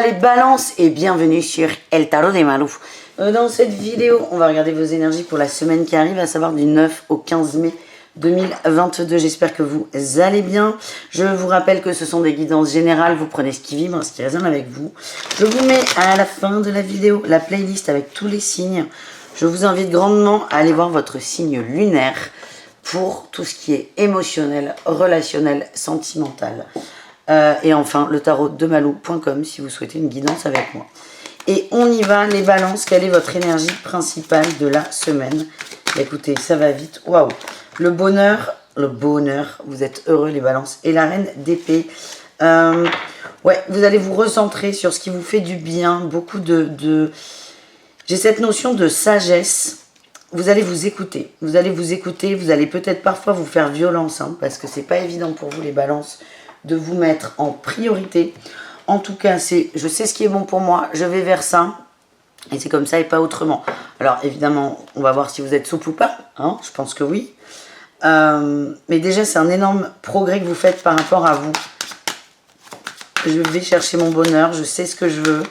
les balances et bienvenue sur El Tarot des Malou. Dans cette vidéo, on va regarder vos énergies pour la semaine qui arrive, à savoir du 9 au 15 mai 2022. J'espère que vous allez bien. Je vous rappelle que ce sont des guidances générales. Vous prenez ce qui vibre, ce qui résonne avec vous. Je vous mets à la fin de la vidéo la playlist avec tous les signes. Je vous invite grandement à aller voir votre signe lunaire pour tout ce qui est émotionnel, relationnel, sentimental. Et enfin, le tarot de malou.com si vous souhaitez une guidance avec moi. Et on y va, les balances. Quelle est votre énergie principale de la semaine? Écoutez, ça va vite. Waouh! Le bonheur, vous êtes heureux, les balances. Et la reine d'épée. Ouais, vous allez vous recentrer sur ce qui vous fait du bien. Beaucoup J'ai cette notion de sagesse. Vous allez vous écouter. Vous allez vous écouter. Vous allez peut-être parfois vous faire violence, hein, parce que c'est pas évident pour vous, les balances, de vous mettre en priorité. En tout cas, je sais ce qui est bon pour moi, je vais vers ça, et c'est comme ça et pas autrement. Alors évidemment, on va voir si vous êtes souple ou pas, hein, je pense que oui. Mais déjà, c'est un énorme progrès que vous faites par rapport à vous. Je vais chercher mon bonheur, je sais ce que je veux,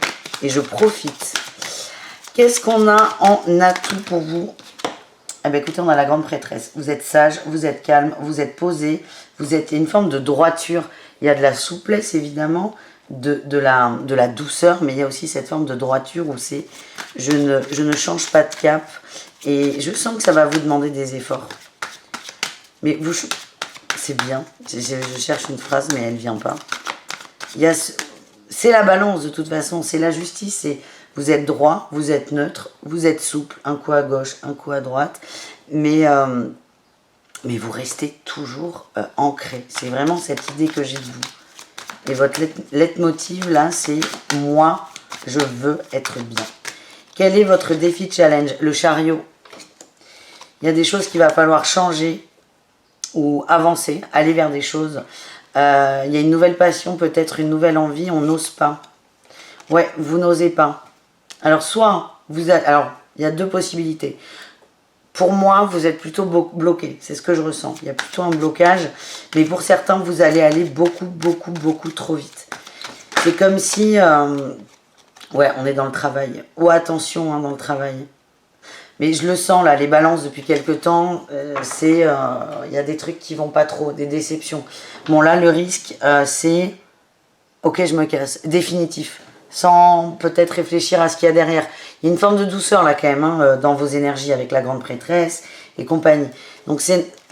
et je profite. Qu'est-ce qu'on a en atout pour vous? Eh bien, écoutez, on a la grande prêtresse. Vous êtes sage, vous êtes calme, vous êtes posé, il y a une forme de droiture. Il y a de la souplesse, évidemment, de la douceur, mais il y a aussi cette forme de droiture où c'est je ne change pas de cap. Et je sens que ça va vous demander des efforts. Mais c'est bien. Je cherche une phrase, mais elle ne vient pas. C'est la balance, de toute façon. C'est la justice. Vous êtes droit, vous êtes neutre, vous êtes souple. Un coup à gauche, un coup à droite. Mais vous restez toujours ancré. C'est vraiment cette idée que j'ai de vous. Et votre leitmotiv, là, c'est « moi, je veux être bien ». Quel est votre défi challenge? Le chariot. Il y a des choses qu'il va falloir changer ou avancer, aller vers des choses. Il y a une nouvelle passion, peut-être une nouvelle envie, on n'ose pas. Ouais, vous n'osez pas. Alors, alors, il y a deux possibilités. Pour moi, vous êtes plutôt bloqué. C'est ce que je ressens. Il y a plutôt un blocage. Mais pour certains, vous allez aller beaucoup trop vite. C'est comme si... ouais, on est dans le travail. Oh, attention, hein, dans le travail. Mais je le sens, là, les balances depuis quelques temps. Il y a des trucs qui vont pas trop, des déceptions. Bon, là, le risque, c'est... Ok, je me casse. Définitif. Sans peut-être réfléchir à ce qu'il y a derrière. Il y a une forme de douceur là quand même, hein, dans vos énergies avec la grande prêtresse et compagnie. Donc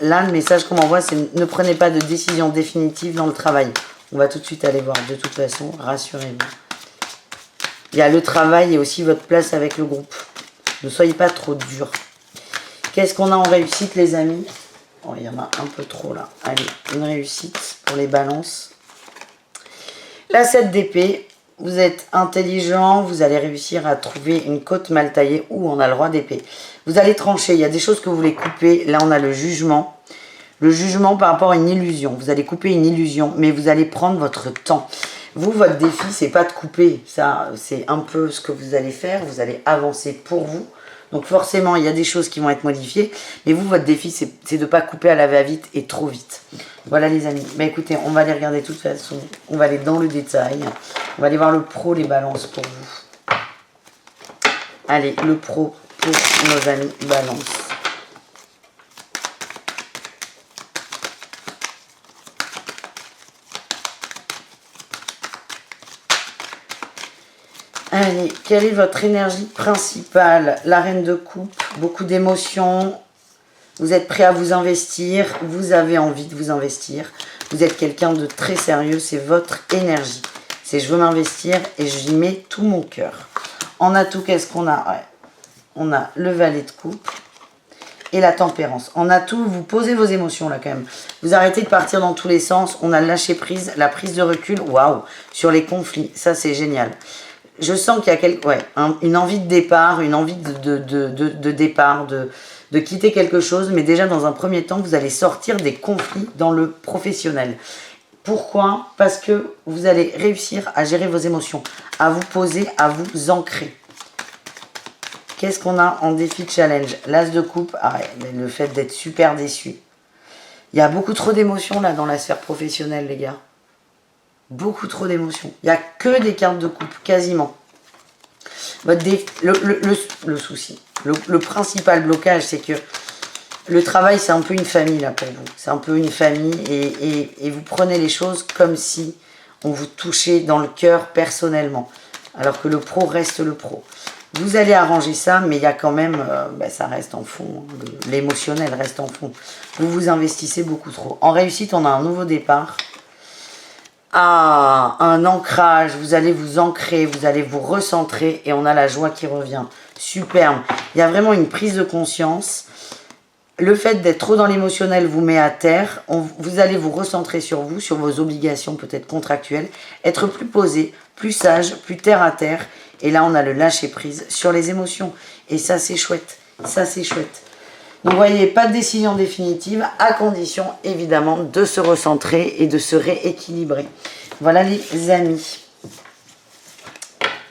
là, le message qu'on m'envoie, c'est ne prenez pas de décision définitive dans le travail. On va tout de suite aller voir, de toute façon, rassurez-vous. Il y a le travail et aussi votre place avec le groupe. Ne soyez pas trop dur. Qu'est-ce qu'on a en réussite, les amis? Oh, il y en a un peu trop là. Allez, une réussite pour les balances. La 7 d'épée. Vous êtes intelligent, vous allez réussir à trouver une côte mal taillée où on a le roi d'épée. Vous allez trancher, il y a des choses que vous voulez couper. Là, on a le jugement. Le jugement par rapport à une illusion. Vous allez couper une illusion, mais vous allez prendre votre temps. Vous, votre défi, c'est pas de couper. Ça, c'est un peu ce que vous allez faire. Vous allez avancer pour vous. Donc forcément, il y a des choses qui vont être modifiées. Mais vous, votre défi, c'est de ne pas couper à la va-vite et trop vite. Voilà les amis. Bah écoutez, on va les regarder de toute façon. On va aller dans le détail. On va aller voir le pro, les balances pour vous. Allez, le pro pour nos amis balance. Allez, quelle est votre énergie principale? La reine de coupe, beaucoup d'émotions. Vous êtes prêt à vous investir. Vous avez envie de vous investir. Vous êtes quelqu'un de très sérieux. C'est votre énergie. C'est je veux m'investir et j'y mets tout mon cœur. En atout, qu'est-ce qu'on a? Ouais. On a le valet de coupe et la tempérance. En atout, vous posez vos émotions là quand même. Vous arrêtez de partir dans tous les sens. On a le lâcher prise, la prise de recul. Waouh! Sur les conflits. Ça, c'est génial. Je sens qu'il y a une envie de départ, une envie de départ, de quitter quelque chose. Mais déjà, dans un premier temps, vous allez sortir des conflits dans le professionnel. Pourquoi? Parce que vous allez réussir à gérer vos émotions, à vous poser, à vous ancrer. Qu'est-ce qu'on a en défi challenge? L'as de coupe, le fait d'être super déçu. Il y a beaucoup trop d'émotions là dans la sphère professionnelle, les gars. Beaucoup trop d'émotions. Il n'y a que des cartes de coupe, quasiment. Le souci, le principal blocage, c'est que le travail, c'est un peu une famille là pour vous. C'est un peu une famille et vous prenez les choses comme si on vous touchait dans le cœur personnellement. Alors que le pro reste le pro. Vous allez arranger ça, mais il y a quand même, ça reste en fond. L'émotionnel reste en fond. Vous vous investissez beaucoup trop. En réussite, on a un nouveau départ. Ah, un ancrage, vous allez vous ancrer, vous allez vous recentrer et on a la joie qui revient. Superbe. Il y a vraiment une prise de conscience. Le fait d'être trop dans l'émotionnel vous met à terre. Vous allez vous recentrer sur vous, sur vos obligations peut-être contractuelles. Être plus posé, plus sage, plus terre à terre. Et là, on a le lâcher prise sur les émotions. Et ça, c'est chouette. Ça, c'est chouette. Donc, vous voyez, pas de décision définitive, à condition, évidemment, de se recentrer et de se rééquilibrer. Voilà, les amis.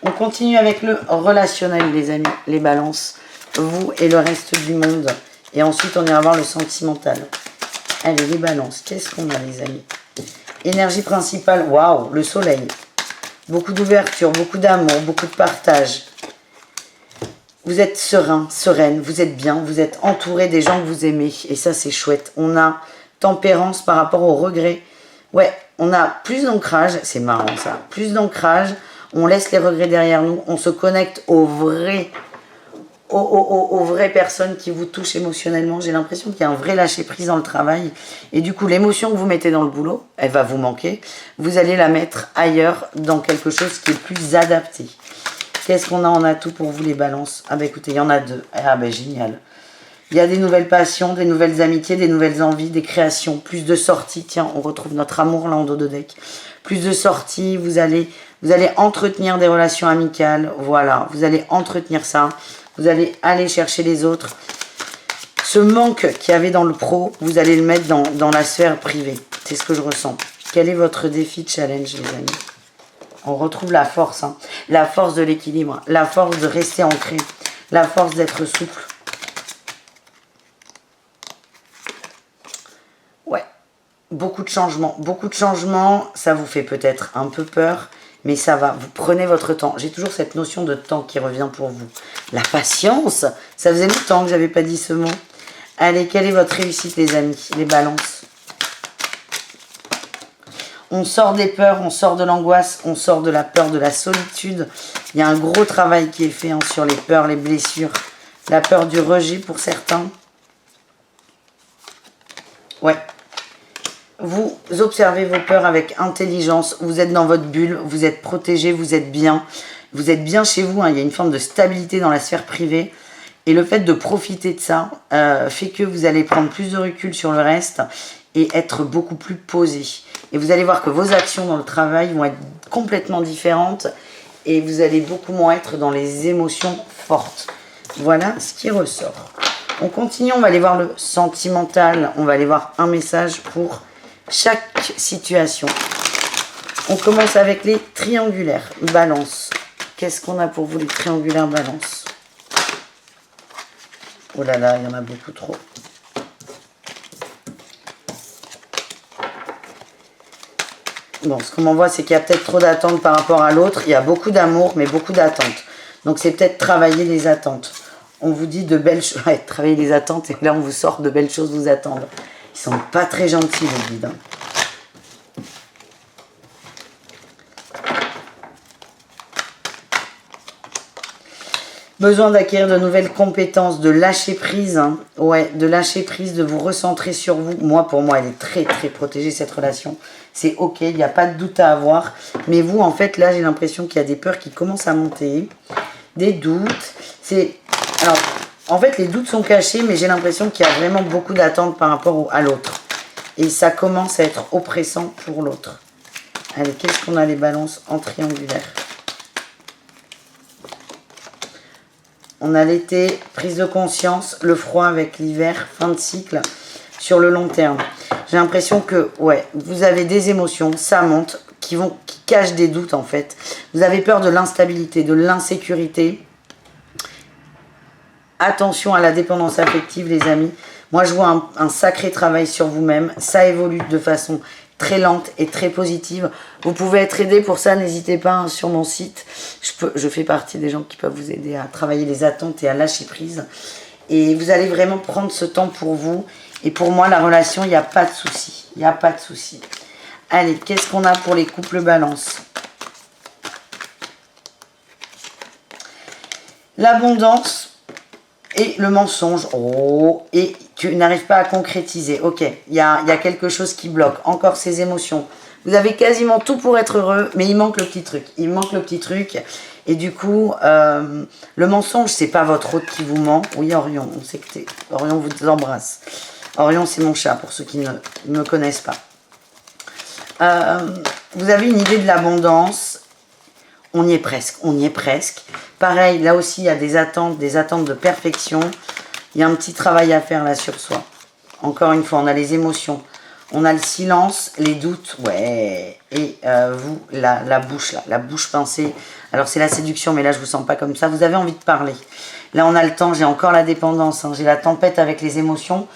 On continue avec le relationnel, les amis, les balances. Vous et le reste du monde. Et ensuite, on ira voir le sentimental. Allez, les balances, qu'est-ce qu'on a, les amis? Énergie principale, waouh, le soleil. Beaucoup d'ouverture, beaucoup d'amour, beaucoup de partage. Vous êtes serein, sereine, vous êtes bien, vous êtes entouré des gens que vous aimez. Et ça, c'est chouette. On a tempérance par rapport au regret. Ouais, on a plus d'ancrage. C'est marrant, ça. Plus d'ancrage. On laisse les regrets derrière nous. On se connecte aux vraies personnes qui vous touchent émotionnellement. J'ai l'impression qu'il y a un vrai lâcher-prise dans le travail. Et du coup, l'émotion que vous mettez dans le boulot, elle va vous manquer. Vous allez la mettre ailleurs, dans quelque chose qui est plus adapté. Qu'est-ce qu'on a en atout pour vous, les balances? Ah bah écoutez, il y en a deux. Ah bah génial. Il y a des nouvelles passions, des nouvelles amitiés, des nouvelles envies, des créations, plus de sorties. Tiens, on retrouve notre amour là en dos de deck. Plus de sorties, vous allez entretenir des relations amicales. Voilà, vous allez entretenir ça. Vous allez aller chercher les autres. Ce manque qu'il y avait dans le pro, vous allez le mettre dans la sphère privée. C'est ce que je ressens. Quel est votre défi, challenge, les amis? On retrouve la force, hein. La force de l'équilibre, la force de rester ancré, la force d'être souple. Ouais, beaucoup de changements, ça vous fait peut-être un peu peur, mais ça va, vous prenez votre temps. J'ai toujours cette notion de temps qui revient pour vous. La patience, ça faisait longtemps que j'avais pas dit ce mot. Allez, quelle est votre réussite, les amis, les balances? On sort des peurs, on sort de l'angoisse, on sort de la peur, de la solitude. Il y a un gros travail qui est fait, hein, sur les peurs, les blessures. La peur du rejet pour certains. Ouais. Vous observez vos peurs avec intelligence. Vous êtes dans votre bulle, vous êtes protégé, vous êtes bien. Vous êtes bien chez vous, hein. Il y a une forme de stabilité dans la sphère privée. Et le fait de profiter de ça fait que vous allez prendre plus de recul sur le reste et être beaucoup plus posé. Et vous allez voir que vos actions dans le travail vont être complètement différentes et vous allez beaucoup moins être dans les émotions fortes. Voilà ce qui ressort. On continue, on va aller voir le sentimental. On va aller voir un message pour chaque situation. On commence avec les triangulaires. Balance. Qu'est-ce qu'on a pour vous, les triangulaires balance? Oh là là, il y en a beaucoup trop. Bon, ce qu'on m'envoie, c'est qu'il y a peut-être trop d'attentes par rapport à l'autre. Il y a beaucoup d'amour, mais beaucoup d'attentes. Donc, c'est peut-être travailler les attentes. On vous dit de belles choses. Ouais, travailler les attentes, et là, on vous sort de belles choses vous attendent. Ils sont pas très gentils, les guides. Besoin d'acquérir de nouvelles compétences, de lâcher prise. Hein. Ouais, de lâcher prise, de vous recentrer sur vous. Moi, pour moi, elle est très, très protégée, cette relation. C'est ok, il n'y a pas de doute à avoir. Mais vous, en fait, là, j'ai l'impression qu'il y a des peurs qui commencent à monter. Des doutes. Alors, en fait, les doutes sont cachés, mais j'ai l'impression qu'il y a vraiment beaucoup d'attentes par rapport à l'autre. Et ça commence à être oppressant pour l'autre. Allez, qu'est-ce qu'on a, les balances en triangulaire? On a l'été, prise de conscience, le froid avec l'hiver, fin de cycle, sur le long terme. J'ai l'impression que, ouais, vous avez des émotions, ça monte, qui cachent des doutes en fait. Vous avez peur de l'instabilité, de l'insécurité. Attention à la dépendance affective, les amis. Moi, je vois un sacré travail sur vous-même. Ça évolue de façon très lente et très positive. Vous pouvez être aidé pour ça, n'hésitez pas hein, sur mon site. Je fais partie des gens qui peuvent vous aider à travailler les attentes et à lâcher prise. Et vous allez vraiment prendre ce temps pour vous. Et pour moi, la relation, il n'y a pas de souci. Il n'y a pas de souci. Allez, qu'est-ce qu'on a pour les couples balance? L'abondance et le mensonge. Oh, et tu n'arrives pas à concrétiser. Ok, il y a quelque chose qui bloque. Encore ces émotions. Vous avez quasiment tout pour être heureux, mais il manque le petit truc. Il manque le petit truc. Et du coup, le mensonge, c'est pas votre hôte qui vous ment. Oui, Orion, on sait que Orion vous embrasse. Orion, c'est mon chat, pour ceux qui ne me connaissent pas. Vous avez une idée de l'abondance. On y est presque, on y est presque. Pareil, là aussi, il y a des attentes de perfection. Il y a un petit travail à faire là sur soi. Encore une fois, on a les émotions. On a le silence, les doutes, ouais. Et vous, la bouche, là, la bouche pincée. Alors, c'est la séduction, mais là, je vous sens pas comme ça. Vous avez envie de parler. Là, on a le temps, j'ai encore la dépendance. Hein, j'ai la tempête avec les émotions.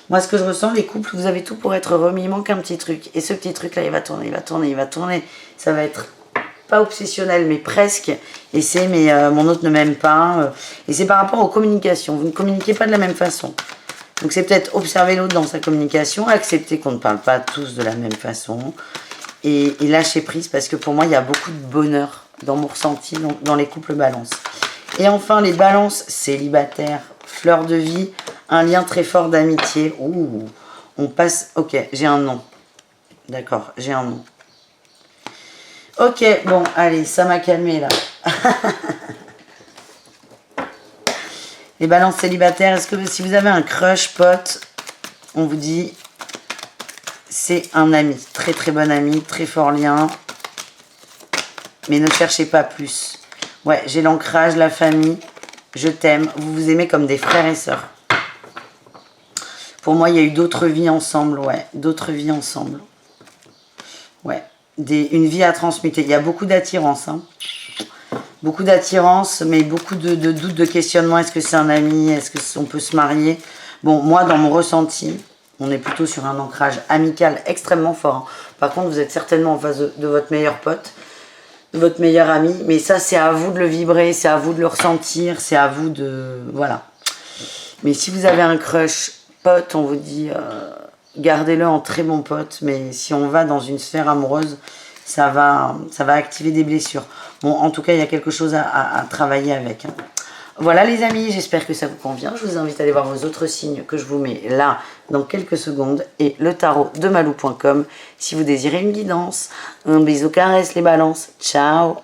Moi, ce que je ressens, les couples, vous avez tout pour être heureux, mais il manque un petit truc. Et ce petit truc-là, il va tourner, il va tourner, il va tourner. Ça va être pas obsessionnel, mais presque. Et c'est, mais mon autre ne m'aime pas. Et c'est par rapport aux communications. Vous ne communiquez pas de la même façon. Donc, c'est peut-être observer l'autre dans sa communication, accepter qu'on ne parle pas tous de la même façon. Et lâcher prise, parce que pour moi, il y a beaucoup de bonheur dans mon ressenti, dans les couples balance. Et enfin, les balances célibataires, fleur de vie, un lien très fort d'amitié. Ouh, on passe... Ok, j'ai un nom. D'accord, j'ai un nom. Ok, bon, allez, ça m'a calmé là. Les balances célibataires, est-ce que si vous avez un crush, pote, on vous dit... C'est un ami, très très bon ami, très fort lien. Mais ne cherchez pas plus. Ouais, j'ai l'ancrage, la famille, je t'aime. Vous vous aimez comme des frères et sœurs. Pour moi, il y a eu d'autres vies ensemble, ouais. D'autres vies ensemble. Ouais. Une vie à transmuter. Il y a beaucoup d'attirance, hein. Beaucoup d'attirance, mais beaucoup de doutes, de questionnements. Est-ce que c'est un ami? Est-ce qu'on peut se marier? Bon, moi, dans mon ressenti, on est plutôt sur un ancrage amical extrêmement fort. Hein. Par contre, vous êtes certainement en face de votre meilleur pote, de votre meilleur ami. Mais ça, c'est à vous de le vibrer, c'est à vous de le ressentir, c'est à vous de... Voilà. Mais si vous avez un crush pote, on vous dit... gardez-le en très bon pote. Mais si on va dans une sphère amoureuse, ça va activer des blessures. Bon, en tout cas, il y a quelque chose à travailler avec. Hein. Voilà les amis, j'espère que ça vous convient. Je vous invite à aller voir vos autres signes que je vous mets là dans quelques secondes. Et le tarot de malou.com si vous désirez une guidance. Un bisou caresse les balances. Ciao.